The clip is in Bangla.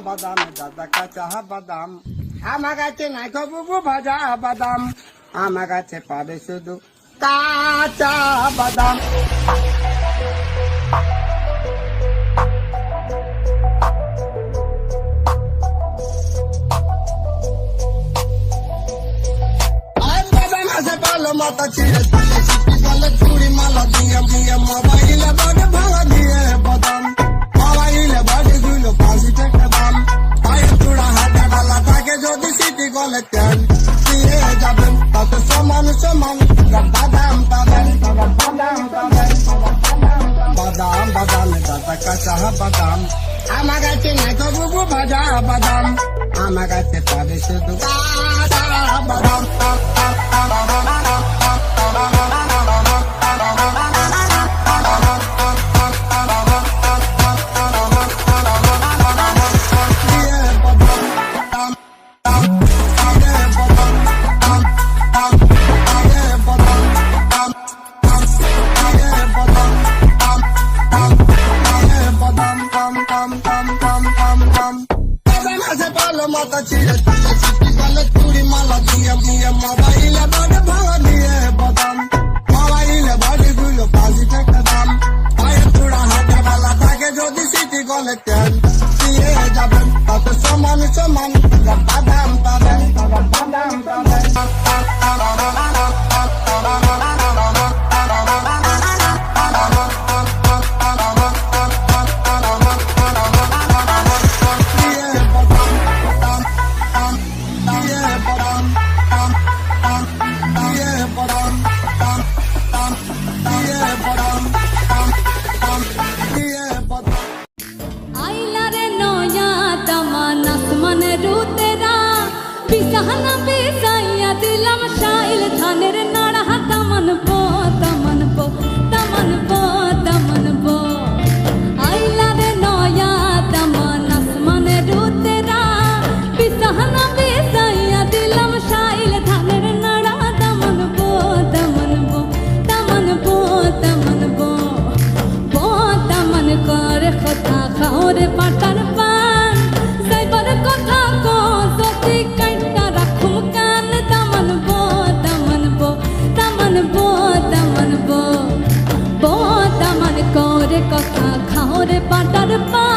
বাদাম দাদা কাঁচা বাদাম আমার কাছে নাই বুবু ভাজা বাদাম আমার কাছে পাবে শুধু কাঁচা বাদাম মাথা ছিঁড়ে তুলে সিটি বলে চুড়ি মালা দিয়ে দিয়ে মোবাইলে বাড়ি ভাঙা দিয়ে বাদাম মোবাইলে বাড়ি দিল 5 টাকা দাম পায়ে চূড়া হাতে ডালা থাকে যদি সিটি গলে তেল দিয়ে যাবেন তাতে সমান সমান বাদাম পাবেন বাদাম পাবেন বাদাম বাদাম দাদা কাঁচা বাদাম আমার কাছে নাই তো বুবু ভাজা বাদাম আমার কাছে পাবে শুধু কাঁচা বাদাম মাথা ছিঁড়ে তুলে সিটি বলে চুড়ি মালা দিয়ে দিয়ে মোবাইলে বাড়ি ভাঙা দিয়ে বাদাম মোবাইলে বাড়ি দিল 5 টাকা দাম পায়ে চূড়া হাতে ডালা থাকে যদি সিটি গলে তেল দিয়ে যাবেন তাতে সমান সমান বাদাম পাবেন বাদাম পাবেন দিলাম শাইল ধানের নাড়া তামান পো তামান পো তামান পো তামান পো আইলা রে নয়া তামান আসমানে রুতেরা বিছানা বিছাইয়া দিলাম শাইল ধানের নাড়া তামান পো তামান পো তামান পো তামান পো পো তামান করে কথা খাও রে পাটার পান যাইবার কথা কো যদি কাইটা রাখুম কান তামান পো তামান পো তামান পো তামান পো পো তামান করে কথা খাও রে পাটার পান